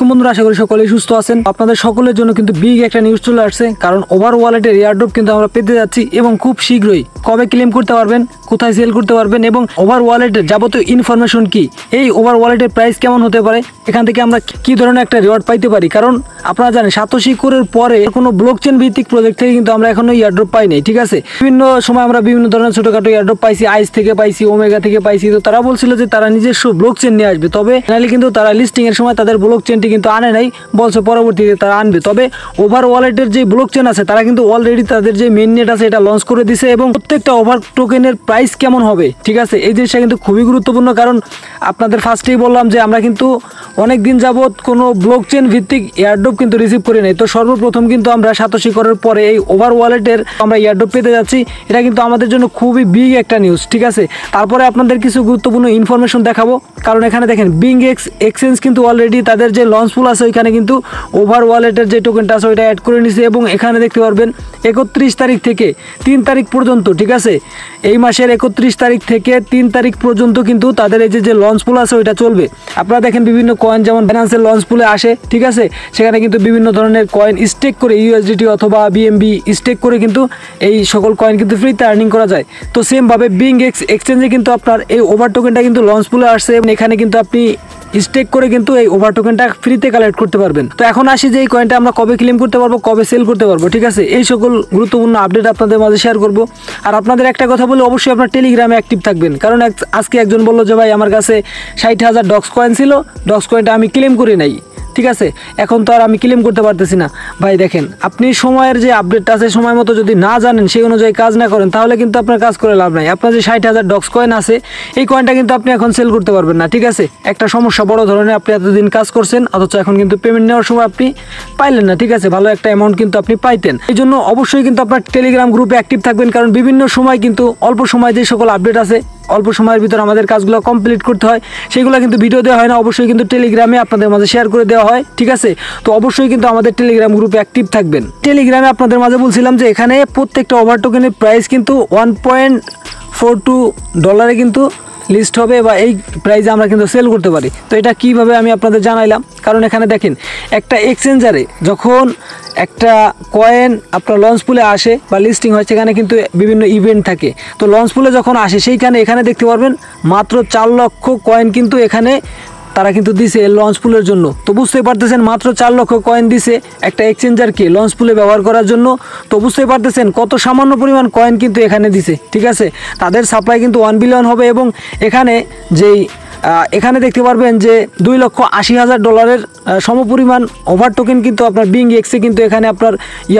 আলাইকুম বন্ধুরা, আশা করি সকলেই সুস্থ আছেন। আপনাদের সকলের জন্য কিন্তু বিগ একটা নিউজ চলে আসছে, কারণ ওভার ওয়ালেটের এয়ারড্রপ কিন্তু আমরা পেতে যাচ্ছি এবং খুব শীঘ্রই। কবে ক্লেম করতে পারবেন, কোথায় সেল করতে পারবেন এবং ওভার ওয়ালেটের যাবতীয় ইনফরমেশন কি, এই ওভার ওয়ালেটের প্রাইস কেমন হতে পারে, এখান থেকে আমরা কি ধরনের একটা রিওয়ার্ড পাইতে পারি। কারণ আপনারা জানেন সাতোশি কোরের পরে কোনো ব্লকচেন ভিত্তিক প্রজেক্ট থেকে কিন্তু আমরা এখনো এয়ারড্রপ পাই নাই। ঠিক আছে, বিভিন্ন সময় আমরা বিভিন্ন ধরনের ছোটখাটো এয়ারড্রপ পাইছি, আইস থেকে পাইছি, ওমেগা থেকে পাইছি। তো তারা বলছিল যে তারা নিজস্ব ব্লকচেন নিয়ে আসবে, তবে ফাইনালি কিন্তু তারা লিস্টিং এর সময় তাদের ব্লকচেনটি কিন্তু আনে নাই, বলছে পরবর্তীতে তারা আনবে। তবে ওভার ওয়ালেটের যে ব্লকচেন আছে তারা কিন্তু অলরেডি তাদের যে মেইন নেট আছে এটা লঞ্চ করে দিছে এবং প্রত্যেকটা ওভার টোকেনের প্রাইস কেমন হবে, ঠিক আছে, এই জিনিসটা কিন্তু খুবই গুরুত্বপূর্ণ। কারণ আপনাদের ফার্স্টেই বললাম যে আমরা কিন্তু অনেক দিন যাবত কোনো ব্লকচেন ভিত্তিক এয়ারড্রপ কিন্তু রিসিভ করি নাই। তো সর্বপ্রথম কিন্তু আমরা সাতোশি করার পরে এই ওভার ওয়ালেটের আমরা এয়ারড্রপ পেতে যাচ্ছি। এটা কিন্তু আমাদের জন্য খুবই বিগ একটা নিউজ। ঠিক আছে, তারপরে আপনাদের কিছু গুরুত্বপূর্ণ ইনফরমেশন দেখাবো। কারণ এখানে দেখেন বিং এক্সচেঞ্জ কিন্তু অলরেডি তাদের যে লঞ্চ পুল আছে ওইখানে কিন্তু ওভার ওয়ালেটের যে টোকেনটা আছে ওইটা অ্যাড করে নিছে এবং এখানে দেখতে পারবেন 31 তারিখ থেকে 3 তারিখ পর্যন্ত, ঠিক আছে, এই মাসের 31 তারিখ থেকে 3 তারিখ পর্যন্ত কিন্তু তাদের এই যে লঞ্চ পুল আছে ওইটা চলবে। আপনারা দেখেন বিভিন্ন কয়েন যেমন বাইন্যান্সের লঞ্চ পুলে আসে, ঠিক আছে, সেখানে কিন্তু বিভিন্ন ধরনের কয়েন স্টেক করে ইউএসডিটি অথবা বিএমবি স্টেক করে কিন্তু এই সকল কয়েন কিন্তু ফ্রিতে আর্নিং করা যায়। তো সেমভাবে বিং এক্সচেঞ্জে কিন্তু আপনার এই ওভার টোকেনটা কিন্তু লঞ্চ পুলে আসছে এবং এখানে কিন্তু আপনি স্টেক করে কিন্তু এই ওভার টোকেনটা ফ্রিতে কালেক্ট করতে পারবেন। তো এখন আসি যে এই কয়েনটা আমরা কবে ক্লেম করতে পারবো, কবে সেল করতে পারবো, ঠিক আছে, এই সকল গুরুত্বপূর্ণ আপডেট আপনাদের মাঝে শেয়ার করব। আর আপনাদের একটা কথা বলে, অবশ্যই আপনার টেলিগ্রামে অ্যাক্টিভ থাকবেন। কারণ আজকে একজন বললো যে ভাই আমার কাছে 60,000 ডক্স কয়েন ছিল, ডক্স কয়েনটা আমি ক্লেম করে নাই, ঠিক আছে, এখন তো আর আমি ক্লেম করতে পারতেছি না। ভাই দেখেন, আপনি সময়ের যে আপডেটটা আছে সময় মতো যদি না জানেন, সেই অনুযায়ী কাজ না করেন, তাহলে কিন্তু আপনার কাজ করে লাভ নাই। আপনার যে 60,000 ডক্স কয়েন আছে এই কয়েনটা কিন্তু আপনি এখন সেল করতে পারবেন না, ঠিক আছে, একটা সমস্যা বড় ধরনের। আপনি এতদিন কাজ করছেন অথচ এখন কিন্তু পেমেন্ট নেওয়ার সময় আপনি পাইলেন না, ঠিক আছে, ভালো একটা অ্যামাউন্ট কিন্তু আপনি পাইতেন। এই জন্য অবশ্যই কিন্তু আপনার টেলিগ্রাম গ্রুপে অ্যাক্টিভ থাকবেন। কারণ বিভিন্ন সময় কিন্তু অল্প সময় যে সকল আপডেট আছে, অল্প সময়ের ভিতর আমাদের কাজগুলো কমপ্লিট করতে হয়, সেগুলো কিন্তু ভিডিও দেওয়া হয় না, অবশ্যই কিন্তু টেলিগ্রামে আপনাদের মাঝে শেয়ার করে দেওয়া হয়, ঠিক আছে। তো অবশ্যই কিন্তু আমাদের টেলিগ্রাম গ্রুপে অ্যাক্টিভ থাকবেন। টেলিগ্রামে আপনাদের মাঝে বলছিলাম যে এখানে প্রত্যেকটা ওভার টোকেনের প্রাইস কিন্তু $1.42 কিন্তু লিস্ট হবে বা এই প্রাইসে আমরা কিন্তু সেল করতে পারি। তো এটা কিভাবে আমি আপনাদের জানাইলাম, কারণ এখানে দেখেন একটা এক্সচেঞ্জারে যখন একটা কয়েন আপনার লঞ্চ পুলে আসে বা লিস্টিং হয়, সেখানে কিন্তু বিভিন্ন ইভেন্ট থাকে। তো লঞ্চ পুলে যখন আসে সেইখানে এখানে দেখতে পারবেন মাত্র 4 লক্ষ কয়েন কিন্তু এখানে তারা কিন্তু দিছে লঞ্চ পুলের জন্য। তো বুঝতেই পারতেছেন মাত্র 4 লক্ষ কয়েন দিছে একটা এক্সচেঞ্জারকে লঞ্চ পুলে ব্যবহার করার জন্য। তো বুঝতেই পারতেছেন কত সামান্য পরিমাণ কয়েন কিন্তু এখানে দিছে, ঠিক আছে। তাদের সাপ্লাই কিন্তু 1 বিলিয়ন হবে এবং এখানে দেখতে পারবেন যে $2,80,000 সমপরিমাণ ওভার টোকেন কিন্তু আপনার বিং এক্সে কিন্তু এখানে আপনার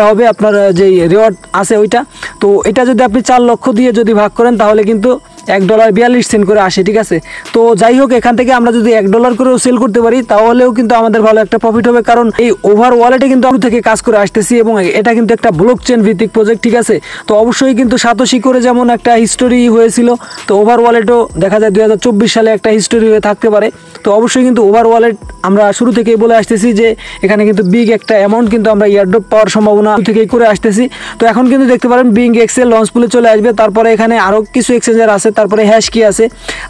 হবে, আপনার যে রিওয়ার্ড আছে ওইটা। তো এটা যদি আপনি 4 লক্ষ দিয়ে যদি ভাগ করেন তাহলে কিন্তু $1.42 করে আসে, ঠিক আছে। তো যাই হোক, এখান থেকে আমরা যদি $1 করেও সেল করতে পারি তাহলেও কিন্তু আমাদের ভালো একটা প্রফিট হবে। কারণ এই ওভার ওয়ালেটে কিন্তু আমরা থেকে কাজ করে আসতেছি এবং এটা কিন্তু একটা ব্লকচেন ভিত্তিক প্রজেক্ট, ঠিক আছে। তো অবশ্যই কিন্তু সাতোশি করে যেমন একটা হিস্টোরি হয়েছিল, তো ওভার ওয়ালেটও দেখা যায় 2024 সালে একটা হিস্টোরি হয়ে থাকতে পারে। তো অবশ্যই কিন্তু ওভার ওয়ালেট আমরা শুরু থেকেই বলে আসতেছি যে এখানে কিন্তু বিগ একটা অ্যামাউন্ট কিন্তু আমরা এয়ারড্রপ পাওয়ার সম্ভাবনা থেকেই করে আসতেছি। তো এখন কিন্তু দেখতে পারেন বিং এক্সেল লঞ্চ পুলে চলে আসবে, তারপরে এখানে আরও কিছু এক্সচেঞ্জার আছে, তারপরে হ্যাশ কি আছে,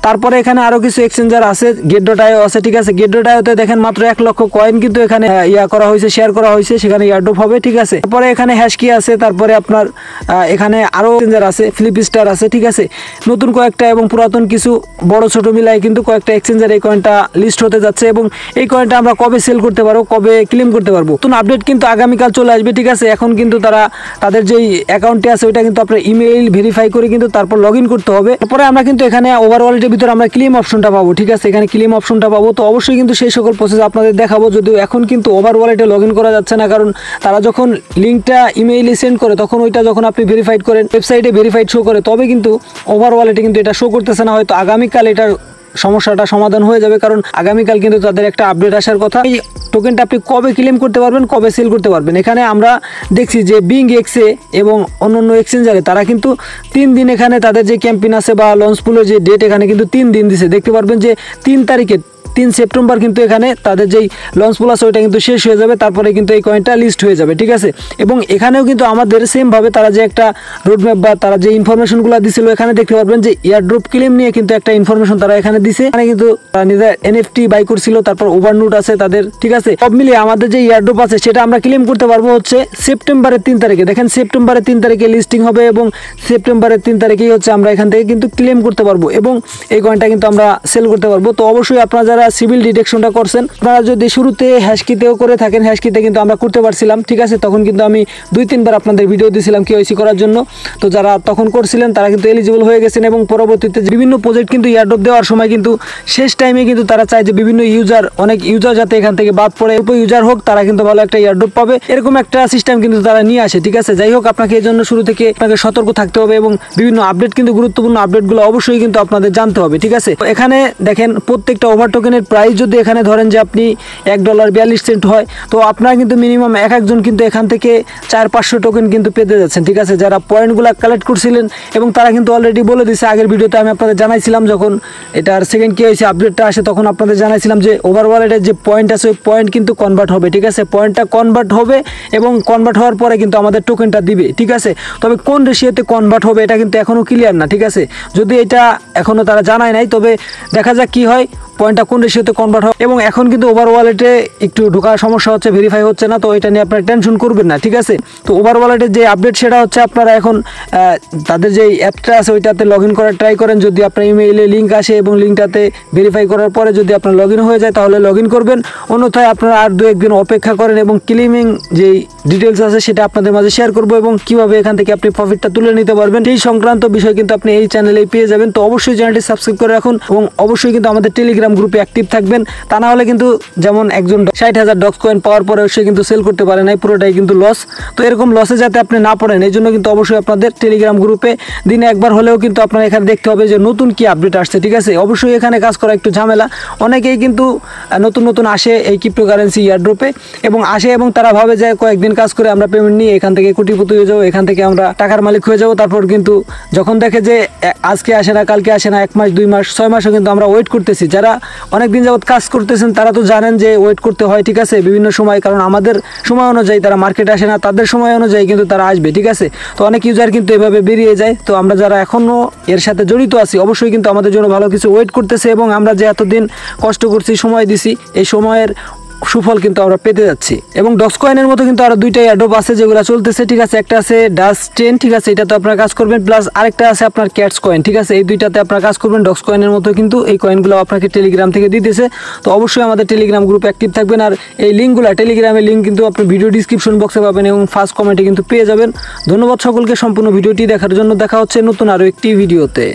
তারপরে এখানে আরো কিছু এক্সচেঞ্জার আছে, Get.io আছে, ঠিক আছে। Get.ioতে দেখেন মাত্র 1 লক্ষ কয়েন কিন্তু এখানে করা হয়েছে, শেয়ার করা হয়েছে, সেখানে এয়ারড্রপ হবে, ঠিক আছে। তারপরে এখানে হ্যাশ কি আছে, তারপরে আপনার এখানে আরো এক্সচেঞ্জার আছে, ফ্লিপস্টার আছে, ঠিক আছে। নতুন কয়েকটা এবং পুরাতন কিছু বড় ছোট মিলাই কিন্তু কয়েকটা এক্সচেঞ্জার এই কয়েনটা লিস্ট হতে যাচ্ছে এবং এই কয়েনটা আমরা কবে সেল করতে পারবো, কবে ক্লেম করতে পারবো, নতুন আপডেট কিন্তু আগামীকাল চলে আসবে, ঠিক আছে। এখন কিন্তু তাদের যেই অ্যাকাউন্টে আছে ওইটা কিন্তু আপনার ইমেইল ভেরিফাই করে কিন্তু তারপর লগ ইন করতে হবে। তারপরে আমরা কিন্তু এখানে ওভার ওয়ালেটের ভিতরে আমরা ক্লেম অপশনটা পাবো, ঠিক আছে, এখানে ক্লেম অপশনটা পাবো। তো অবশ্যই কিন্তু সেই সকল প্রসেস আপনাদের দেখাবো, যদিও এখন কিন্তু ওভার ওয়ালেটে লগ ইন করা যাচ্ছে না, কারণ তারা যখন লিঙ্কটা ইমেইলে সেন্ড করে তখন ওইটা যখন আপনি ভেরিফাইড করেন, ওয়েবসাইটে ভেরিফাইড শো করে, তবে কিন্তু ওভার ওয়ালেটে কিন্তু এটা শো করতেছে না। হয়তো আগামীকাল এটার সমস্যাটা সমাধান হয়ে যাবে, কারণ আগামীকাল কিন্তু তাদের একটা আপডেট আসার কথা। এই টোকেনটা আপনি কবে ক্লেম করতে পারবেন, কবে সেল করতে পারবেন, এখানে আমরা দেখছি যে বিং এক্সে এবং অন্যান্য এক্সচেঞ্জারে তারা কিন্তু 3 দিন এখানে তাদের যে ক্যাম্পেইন আছে বা লঞ্চ পুলের যে ডেট এখানে কিন্তু 3 দিন দিছে। দেখতে পারবেন যে 3 তারিখে 3 সেপ্টেম্বর কিন্তু এখানে তাদের যেই লঞ্চ পুল আছে ওইটা কিন্তু শেষ হয়ে যাবে, তারপরে কিন্তু এই কয়েনটা লিস্ট হয়ে যাবে, ঠিক আছে। এবং এখানেও কিন্তু আমাদের সেম ভাবে তারা যে একটা রোডম্যাপ বা তারা যে ইনফরমেশনগুলো দিছিল এখানে দেখতে পারবেন যে এয়ারড্রপ ক্লেম নিয়ে কিন্তু একটা ইনফরমেশন তারা এখানে দিছে। এখানে কিন্তু নিজের এনএফটি বাই করছিল, তারপর ওভারনোট আছে তাদের, ঠিক আছে। সব মিলিয়ে আমাদের যে এয়ারড্রপ আছে সেটা আমরা ক্লেম করতে পারবো হচ্ছে সেপ্টেম্বরের 3 তারিখে। দেখেন সেপ্টেম্বরের 3 তারিখে লিস্টিং হবে এবং সেপ্টেম্বরের 3 তারিখেই হচ্ছে আমরা এখান থেকে কিন্তু ক্লেম করতে পারবো এবং এই কয়েনটা কিন্তু আমরা সেল করতে পারবো। তো অবশ্যই আপনারা যারা সিভিল ডিটেকশনটা করছেন, আপনারা যদি শুরুতে হ্যাশকিতেও করে থাকেন, হ্যাশকিতে কিন্তু আমরা করতে পারছিলাম, ঠিক আছে। তখন কিন্তু আমি 2-3 বার আপনাদের ভিডিও দিয়েছিলাম কেওয়াইসি করার জন্য। তো যারা তখন করছিলেন তারা কিন্তু এলিজিবল হয়ে গেছেন এবং পরবর্তীতে বিভিন্ন প্রজেক্ট কিন্তু এয়ারড্রপ দেওয়ার সময় কিন্তু শেষ টাইমে কিন্তু তারা চায় যে বিভিন্ন অনেক ইউজার যাতে এখান থেকে বাদ পড়ে, অল্প ইউজার হোক তারা কিন্তু ভালো একটা এয়ারড্রপ পাবে, এরকম একটা সিস্টেম কিন্তু তারা নিয়ে আসে, ঠিক আছে। যাই হোক, আপনাকে এই জন্য শুরু থেকে আপনাকে সতর্ক থাকতে হবে এবং বিভিন্ন আপডেট কিন্তু গুরুত্বপূর্ণ আপডেটগুলো অবশ্যই কিন্তু আপনাদের জানতে হবে, ঠিক আছে। এখানে দেখেন প্রত্যেকটা ওভার টোকেনের প্রাইস যদি এখানে ধরেন যে আপনি $1.42 হয়, তো আপনারা কিন্তু মিনিমাম একজন কিন্তু এখান থেকে 400-500 টোকেন কিন্তু পেতে যাচ্ছেন, ঠিক আছে, যারা পয়েন্টগুলো কালেক্ট করছিলেন। এবং তারা কিন্তু অলরেডি বলে দিয়েছে, আগের ভিডিওতে আমি আপনাদের জানাইছিলাম যখন এটার সেকেন্ড কেওয়াইসি আপডেটটা আসে তখন আপনাদের জানাইছিলাম যে ওভার ওয়ালেটের যে পয়েন্ট আছে ওই পয়েন্ট কিন্তু কনভার্ট হবে, ঠিক আছে। পয়েন্টটা কনভার্ট হবে এবং কনভার্ট হওয়ার পরে কিন্তু আমাদের টোকেনটা দিবে, ঠিক আছে। তবে কোন রেশিওতে কনভার্ট হবে এটা কিন্তু এখনও ক্লিয়ার না, ঠিক আছে। যদি এটা এখনও তারা জানায় নাই, তবে দেখা যাক কি হয়, পয়েন্টটা কোন রেশিওতে কনভার্ট হয়। এবং এখন কিন্তু ওভার ওয়ালেটে একটু ঢোকার সমস্যা হচ্ছে, ভেরিফাই হচ্ছে না, তো এটা নিয়ে আপনারা টেনশন করবেন না, ঠিক আছে। তো ওভার ওয়ালেটের যে আপডেট সেটা হচ্ছে আপনারা এখন তাদের যে অ্যাপটা আছে ওইটাতে লগ ইন করার ট্রাই করেন। যদি আপনার ইমেইলে লিঙ্ক আসে এবং লিঙ্কটাতে ভেরিফাই করার পরে যদি আপনার লগ ইন হয়ে যায় তাহলে লগ ইন করবেন, অন্যথায় আপনারা আর 2-1 দিন অপেক্ষা করেন এবং ক্লেমিং যেই ডিটেলস আছে সেটা আপনাদের মাঝে শেয়ার করবো এবং কিভাবে এখান থেকে আপনি প্রফিটটা তুলে নিতে পারবেন এই সংক্রান্ত বিষয় কিন্তু আপনি এই চ্যানেলেই পেয়ে যাবেন। তো অবশ্যই চ্যানেলটি সাবস্ক্রাইব করে রাখুন এবং অবশ্যই কিন্তু আমাদের টেলিগ্রাম গ্রুপে অ্যাক্টিভ থাকবেন, তা না হলে কিন্তু যেমন একজন 60,000 ডক্স কয়েন পাওয়ার পরে সে কিন্তু সেল করতে পারে নাই, পুরোটাই কিন্তু লস। তো এরকম লসে যাতে আপনি না পড়েন এই জন্য কিন্তু অবশ্যই আপনাদের টেলিগ্রাম গ্রুপে দিনে একবার হলেও কিন্তু আপনারা এখানে দেখতে হবে যে নতুন কি আপডেট আসছে, ঠিক আছে। অবশ্যই এখানে কাজ করা একটু ঝামেলা, অনেকেই কিন্তু নতুন নতুন আসে এই ক্রিপ্টোকারেন্সি এয়ারড্রপে এবং আসে এবং তারা ভাবে যে কয়েকদিন কাজ করে আমরা পেমেন্ট নিয়ে এখান থেকে কোটিপতি হয়ে যাবো, এখান থেকে আমরা টাকার মালিক হয়ে যাবো। তারপর কিন্তু যখন দেখে যে আজকে আসে না, কালকে আসে না, 1 মাস 2 মাস 6 মাসও কিন্তু আমরা ওয়েট করতেছি। যারা অনেক দিন যাবত কাজ করতেছেন তারা তো জানেন যে ওয়েট করতে হয়, ঠিক আছে, বিভিন্ন সময়, কারণ আমাদের সময় অনুযায়ী তারা মার্কেটে আসে না, তাদের সময় অনুযায়ী কিন্তু তারা আসবে, ঠিক আছে। তো অনেক ইউজার কিন্তু এভাবে বেরিয়ে যায়। তো আমরা যারা এখনও এর সাথে জড়িত আছি অবশ্যই কিন্তু আমাদের জন্য ভালো কিছু ওয়েট করতেছে এবং আমরা যে এতদিন কষ্ট করছি, সময় দিছি, এই সময়ের সুফল কিন্তু আমরা পেতে যাচ্ছি। এবং ডক্স কয়েনের মতো কিন্তু আরো 2টা এয়ারড্রপ আছে যেগুলো চলতেছে, ঠিক আছে। একটা আছে ডাস্ট 10, ঠিক আছে, এটাতে আপনারা কাজ করবেন, প্লাস আরেকটা আছে আপনার ক্যাটস কয়েন, ঠিক আছে। এই 2টাতে আপনারা কাজ করবেন। ডক্স কয়েনের মতো কিন্তু এই কয়েনগুলো আপনাকে টেলিগ্রাম থেকে দিতেছে। তো অবশ্যই আমাদের টেলিগ্রাম গ্রুপে অ্যাক্টিভ থাকবেন আর এই লিঙ্কগুলো, টেলিগ্রামের লিঙ্ক কিন্তু আপনি ভিডিও ডিসক্রিপশন বক্সে পাবেন এবং ফার্স্ট কমেন্টে কিন্তু পেয়ে যাবেন। ধন্যবাদ সকলকে সম্পূর্ণ ভিডিওটি দেখার জন্য। দেখা হচ্ছে নতুন আরও একটি ভিডিওতে।